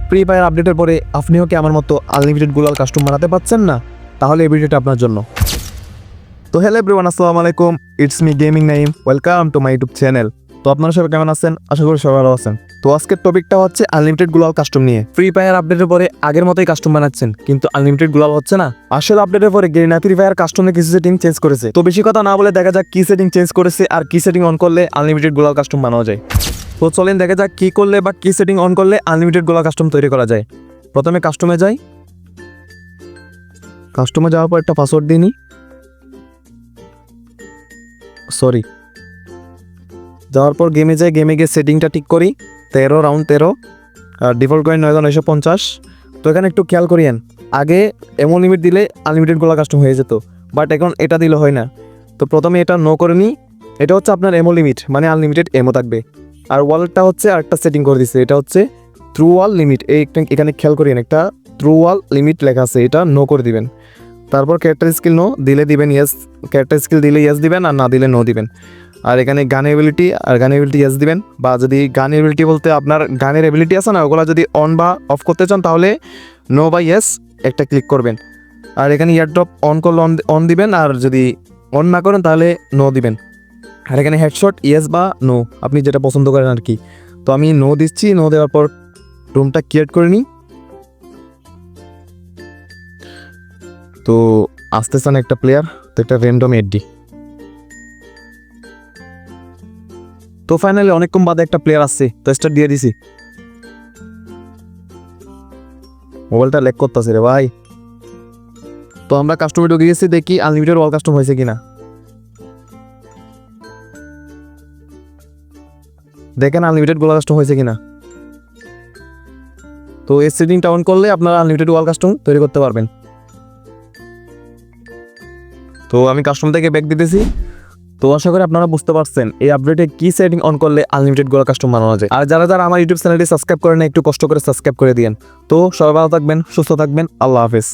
Free fire আপডেটের পরে আপনিও কি আমার মতো আনলিমিটেড গ্লোবাল কাস্টম বানাতে পারছেন না? তাহলে এই ভিডিওটা আপনার জন্য। তো হ্যালো এভরিওয়ান, আসসালামু আলাইকুম, it's me gaming Naim, welcome to my YouTube channel. তো আপনারা সবাই কেমন আছেন? আশা করি সবাই ভালো আছেন। তো আজকের টপিকটা হচ্ছে আনলিমিটেড গ্লোবাল কাস্টম নিয়ে। ফ্রি ফায়ার আপডেটের পরে আগের মতোই কাস্টম বানাচ্ছেন, কিন্তু আনলিমিটেড গ্লোবাল হচ্ছে না। আসলে আপডেটের পরে গেরিনা ফ্রি ফায়ার কাস্টমে কিছু সেটিং চেঞ্জ করেছে। তো বেশি কথা না বলে দেখা যাক কি সেটিং চেঞ্জ করেছে আর কি সেটিং অন করলে আনলিমিটেড গ্লোবাল কাস্টম বানানো যায়। তো চলেন দেখা যাক কি করলে বা কি সেটিং অন করলে আনলিমিটেড গ্লোবাল কাস্টম তৈরি করা যায়। প্রথমে কাস্টমে যাই। কাস্টমে যাওয়ার পর একটা পাসওয়ার্ড দিই নি, সরি। যাওয়ার পর গেমে যাই, গেমে গিয়ে সেটিংটা ঠিক করি 13 রাউন্ড 13 আর ডিফল্ট কয়েন 9950। তো এখানে একটু খেয়াল করিয়েন, আগে এমন লিমিট দিলে আনলিমিটেড গোলা কাস্টম হয়ে যেত, বাট এখন এটা দিলে হয় না। তো প্রথমে এটা নো করে নিই। এটা হচ্ছে আপনার এমো লিমিট, মানে আনলিমিটেড এমো থাকবে। আর ওয়ালটা হচ্ছে আরেকটা সেটিং করে দিচ্ছে, এটা হচ্ছে থ্রু ওয়াল লিমিট। এখানে খেয়াল করিয়েন, একটা থ্রু ওয়াল লিমিট লেখা আছে, এটা নো করে দিবেন। তারপর ক্যারেক্টার স্কিল নো দিলে দিবেন ইয়েস, ক্যারেক্টার স্কিল দিলে ইয়েস দিবেন, আর না দিলে নো দিবেন। আর এখানে গান এবিলিটি ইয়েস দিবেন, বা যদি গান এবিলিটি বলতে আপনার গানের এবিলিটি আছে না, ওগুলো যদি অন বা অফ করতে চান তাহলে নো বা ইয়েস একটা ক্লিক করবেন। আর এখানে ইয়ারড্রপ অন করলে অন দিবেন, আর যদি অন না করেন তাহলে নো দিবেন। আর এখানে হেডশট ইয়েস বা নো, আপনি যেটা পছন্দ করেন আর কি। তো আমি নো দিচ্ছি। নো দেওয়ার পর রুমটা ক্রিয়েট করে নিই। তো আসতে চান একটা প্লেয়ার, তো একটা র্যান্ডম এডি। তো ফাইনালি অনেকক্ষণ বাদে একটা প্লেয়ার আসছে, তো স্টার্ট দিয়ে দিছি। মোবাইলটা ল্যাগ করতেছে রে ভাই। তো আমরা কাস্টমে ঢুকে গেছি, দেখি আনলিমিটেড ওয়াল কাস্টম হয়েছে কিনা। দেখেন আনলিমিটেড গোলা কাস্টম হয়েছে কিনা। তো এই সেটিংটা অন করলে আপনারা আনলিমিটেড ওয়াল কাস্টম তৈরি করতে পারবেন। তো আমি কাস্টম থেকে ব্যাক দিতেছি। তো আশা করি আপনারা বুঝতে পারছেন এই আপডেটে কি সেটিং অন করলে আনলিমিটেড গোলা কাস্টম বানানো যায়। আর যারা যারা আমার ইউটিউব চ্যানেলটি সাবস্ক্রাইব করেন, একটু কষ্ট করে সাবস্ক্রাইব করে দিয়েন। তো সবাই ভালো থাকবেন, সুস্থ থাকবেন, আল্লাহ হাফেজ।